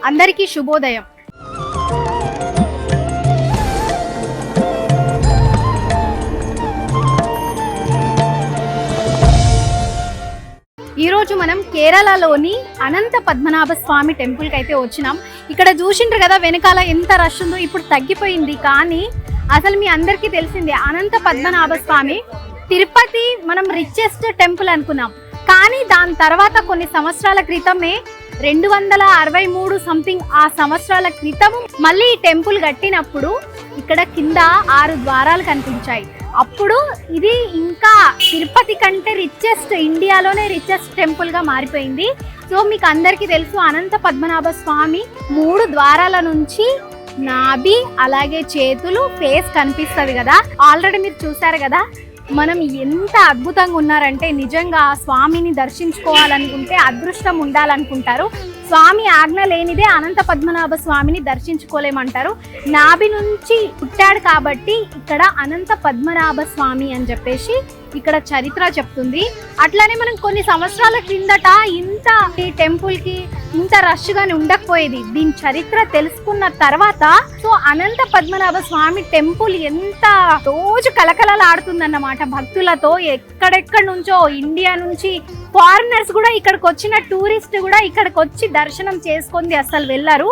అందరికీ శుభోదయం. ఈరోజు మనం కేరళలోని అనంత పద్మనాభ స్వామి టెంపుల్కి అయితే వచ్చినాం. ఇక్కడ చూసిండ్రు కదా వెనకాల ఎంత రష్ ఉందో. ఇప్పుడు తగ్గిపోయింది, కానీ అసలు మీ అందరికీ తెలిసిందే అనంత పద్మనాభ స్వామి తిరుపతి మనం రిచెస్ట్ టెంపుల్ అనుకున్నాం. కానీ దాని తర్వాత కొన్ని సంవత్సరాల క్రితమే 263 సంథింగ్ ఆ సంవత్సరాల క్రితం మళ్ళీ ఈ టెంపుల్ కట్టినప్పుడు ఇక్కడ కింద 6 ద్వారాలు కనిపించాయి. అప్పుడు ఇది ఇంకా తిరుపతి కంటే రిచెస్ట్, ఇండియాలోనే రిచెస్ట్ టెంపుల్ గా మారిపోయింది. సో మీకు అందరికీ తెలుసు అనంత పద్మనాభ స్వామి 3 ద్వారాల నుంచి నాభి అలాగే చేతులు ఫేస్ కనిపిస్తుంది కదా. ఆల్రెడీ మీరు చూసారు కదా. మనం ఎంత అద్భుతంగా ఉన్నారంటే నిజంగా స్వామిని దర్శించుకోవాలనుకుంటే అదృష్టం ఉండాలనుకుంటారు. స్వామి ఆజ్ఞ లేనిదే అనంత పద్మనాభ స్వామిని దర్శించుకోలేమంటారు. నాభి నుంచి పుట్టాడు కాబట్టి ఇక్కడ అనంత పద్మనాభ స్వామి అని చెప్పేసి ఇక్కడ చరిత్ర చెప్తుంది. అట్లానే మనం కొన్ని సంవత్సరాల క్రిందట ఇంత ఈ టెంపుల్ కి ఇంత రష్ గానే ఉండకపోయేది. దీని చరిత్ర తెలుసుకున్న తర్వాత సో అనంత పద్మనాభ స్వామి టెంపుల్ ఎంత రోజు కలకలలాడుతుందన్నమాట భక్తులతో. ఎక్కడెక్కడి నుంచో ఇండియా నుంచి ఫారినర్స్ కూడా ఇక్కడికి వచ్చిన టూరిస్ట్ కూడా ఇక్కడికి వచ్చి దర్శనం చేసుకొని అసలు వెళ్ళారు.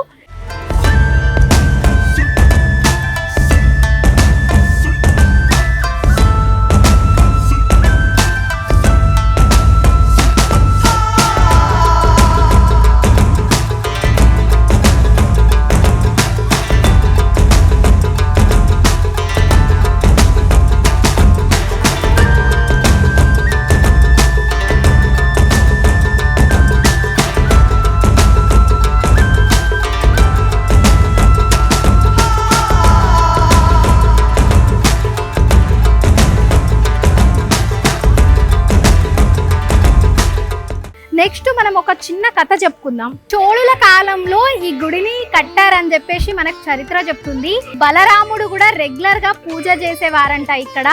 నెక్స్ట్ మనం ఒక చిన్న కథ చెప్పుకుందాం. చోళుల కాలంలో ఈ గుడిని కట్టారని చెప్పేసి మనకు చరిత్ర చెప్తుంది. బలరాముడు కూడా రెగ్యులర్ గా పూజ చేసేవారంట ఇక్కడ.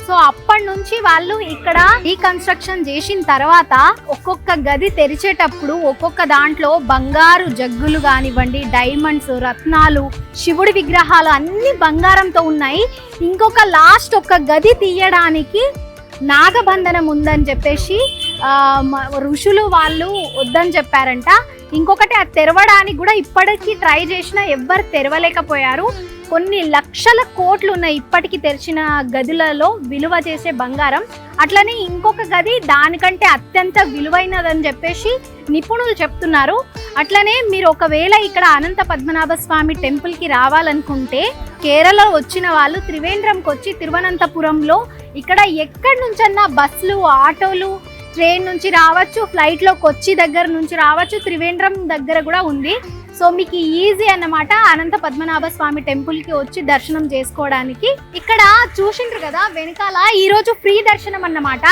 సో అప్పటి నుంచి వాళ్ళు ఇక్కడ రీకన్స్ట్రక్షన్ చేసిన తర్వాత ఒక్కొక్క గది తెరిచేటప్పుడు ఒక్కొక్క దాంట్లో బంగారు జగ్గులు కానివ్వండి, డైమండ్స్, రత్నాలు, శివుడి విగ్రహాలు అన్ని బంగారంతో ఉన్నాయి. ఇంకొక లాస్ట్ ఒక గది తీయడానికి నాగబంధనం ఉందని చెప్పేసి ఋషులు వాళ్ళు వద్దని చెప్పారంట. ఇంకొకటి అది తెరవడానికి కూడా ఇప్పటికీ ట్రై చేసినా ఎవ్వరు తెరవలేకపోయారు. కొన్ని లక్షల కోట్లు ఉన్నాయి ఇప్పటికి తెరిచిన గదులలో విలువ చేసే బంగారం. అట్లనే ఇంకొక గది దానికంటే అత్యంత విలువైనదని చెప్పేసి నిపుణులు చెప్తున్నారు. అట్లనే మీరు ఒకవేళ ఇక్కడ అనంత పద్మనాభ స్వామి టెంపుల్కి రావాలనుకుంటే కేరళ వచ్చిన వాళ్ళు త్రివేంద్రంకి వచ్చి తిరువనంతపురంలో ఇక్కడ ఎక్కడి నుంచన్నా బస్సులు, ఆటోలు, ట్రైన్ నుంచి రావచ్చు, ఫ్లైట్లో కొచ్చి దగ్గర నుంచి రావచ్చు, త్రివేంద్రం దగ్గర కూడా ఉంది. సో మీకు ఈజీ అన్నమాట అనంత పద్మనాభ స్వామి టెంపుల్ కి వచ్చి దర్శనం చేసుకోవడానికి. ఇక్కడ చూసిండ్రు కదా వెనకాల ఈరోజు ఫ్రీ దర్శనం అన్నమాట.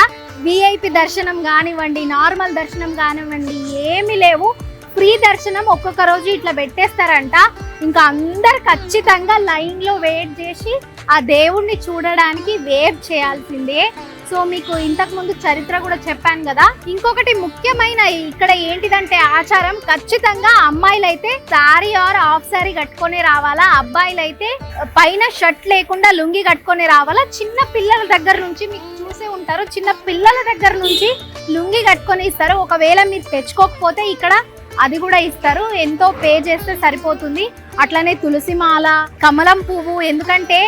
విఐపి దర్శనం కానివ్వండి, నార్మల్ దర్శనం కానివ్వండి ఏమీ లేవు. ఫ్రీ దర్శనం ఒక్కొక్క రోజు ఇట్లా పెట్టేస్తారంట. ఇంకా అందరు ఖచ్చితంగా లైన్ లో వెయిట్ చేసి ఆ దేవుణ్ణి చూడడానికి వెయిట్ చేయాల్సిందే. సో మీకు ఇంతకు ముందు చరిత్ర కూడా చెప్పాను కదా. ఇంకొకటి ముఖ్యమైన ఇక్కడ ఏంటిదంటే ఆచారం, ఖచ్చితంగా అమ్మాయిలు అయితే శారీ ఆర్ హాఫ్ శారీ కట్టుకొని రావాలా, అబ్బాయిలు అయితే పైన షర్ట్ లేకుండా లుంగి కట్టుకొని రావాలా. చిన్న పిల్లల దగ్గర నుంచి మీకు చూసే ఉంటారు, చిన్న పిల్లల దగ్గర నుంచి లుంగి కట్టుకొని ఇస్తారు. ఒకవేళ మీరు తెచ్చుకోకపోతే ఇక్కడ అది కూడా ఇస్తారు, ఎంతో పే చేస్తే సరిపోతుంది. అట్లనే తులసి మాల, కమలం పువ్వు, ఎందుకంటే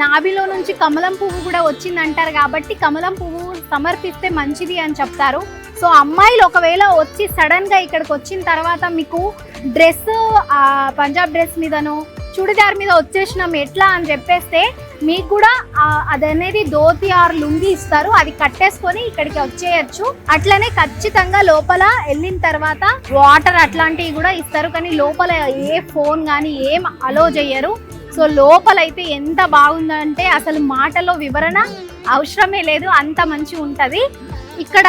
నాభిలో నుంచి కమలం పువ్వు కూడా వచ్చిందంటారు కాబట్టి కమలం పువ్వు సమర్పిస్తే మంచిది అని చెప్తారు. సో అమ్మాయిలు ఒకవేళ వచ్చి సడన్ గా ఇక్కడికి వచ్చిన తర్వాత మీకు డ్రెస్ పంజాబ్ డ్రెస్ మీదనో చుడిదార్ మీద వచ్చేసినాం ఎట్లా అని చెప్పేస్తే మీకు కూడా అదనేది ధోతి ఆర్ లుంగి ఇస్తారు, అది కట్టేసుకొని ఇక్కడికి వచ్చేయచ్చు. అట్లనే ఖచ్చితంగా లోపల వెళ్ళిన తర్వాత వాటర్ అట్లాంటివి కూడా ఇస్తారు, కానీ లోపల ఏ ఫోన్ కానీ ఏం అలో చేయరు. సో లోపలైతే ఎంత బాగుందంటే అసలు మాటలో వివరణ అవసరమే లేదు, అంత మంచి ఉంటది. ఇక్కడ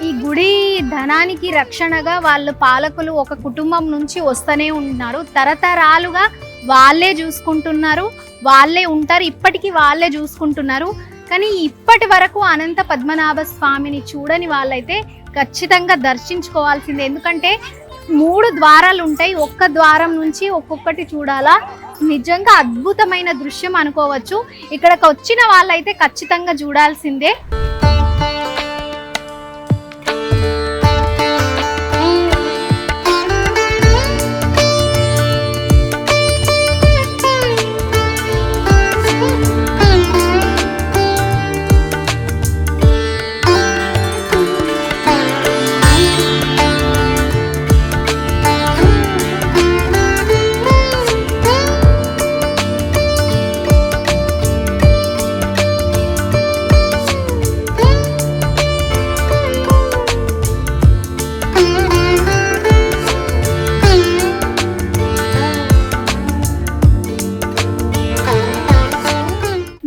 ఈ గుడి ధనానికి రక్షణగా వాళ్ళ పాలకులు ఒక కుటుంబం నుంచి వస్తూనే ఉన్నారు. తరతరాలుగా వాళ్ళే చూసుకుంటున్నారు, వాళ్ళే ఉంటారు, ఇప్పటికీ వాళ్ళే చూసుకుంటున్నారు. కానీ ఇప్పటి వరకు అనంత పద్మనాభ స్వామిని చూడని వాళ్ళైతే ఖచ్చితంగా దర్శించుకోవాల్సిందే. ఎందుకంటే 3 ద్వారాలు ఉంటాయి. ఒక్క ద్వారం నుంచి ఒక్కొక్కటి చూడాలా. నిజంగా అద్భుతమైన దృశ్యం అనుకోవచ్చు. ఇక్కడికి వచ్చిన వాళ్ళైతే ఖచ్చితంగా చూడాల్సిందే.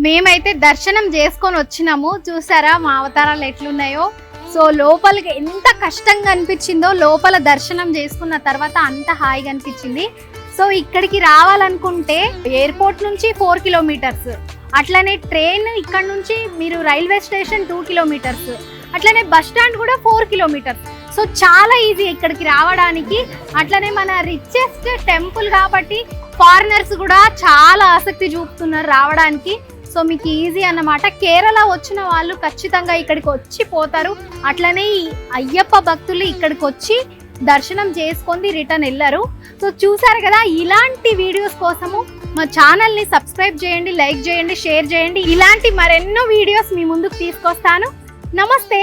మేమైతే దర్శనం చేసుకొని వచ్చినాము. చూసారా మా అవతారాలు ఎట్లున్నాయో. సో లోపలికి ఎంత కష్టంగా అనిపించిందో, లోపల దర్శనం చేసుకున్న తర్వాత అంత హాయిగా అనిపించింది. సో ఇక్కడికి రావాలనుకుంటే ఎయిర్పోర్ట్ నుంచి 4 కిలోమీటర్స్, అట్లనే ట్రైన్ ఇక్కడ నుంచి మీరు రైల్వే స్టేషన్ 2 కిలోమీటర్స్, అట్లనే బస్ స్టాండ్ కూడా 4 కిలోమీటర్స్. సో చాలా ఈజీ ఇక్కడికి రావడానికి. అట్లనే మన రిచెస్ట్ టెంపుల్ కాబట్టి ఫారినర్స్ కూడా చాలా ఆసక్తి చూపుతున్నారు రావడానికి. సో మీకు ఈజీ అన్నమాట. కేరళ వచ్చిన వాళ్ళు ఖచ్చితంగా ఇక్కడికి వచ్చి పోతారు. అట్లనే ఈ అయ్యప్ప భక్తులు ఇక్కడికి వచ్చి దర్శనం చేసుకొని రిటర్న్ వెళ్ళరు. సో చూసారు కదా, ఇలాంటి వీడియోస్ కోసము మా ఛానల్ని సబ్స్క్రైబ్ చేయండి, లైక్ చేయండి, షేర్ చేయండి. ఇలాంటి మరెన్నో వీడియోస్ మీ ముందుకు తీసుకొస్తాను. నమస్తే.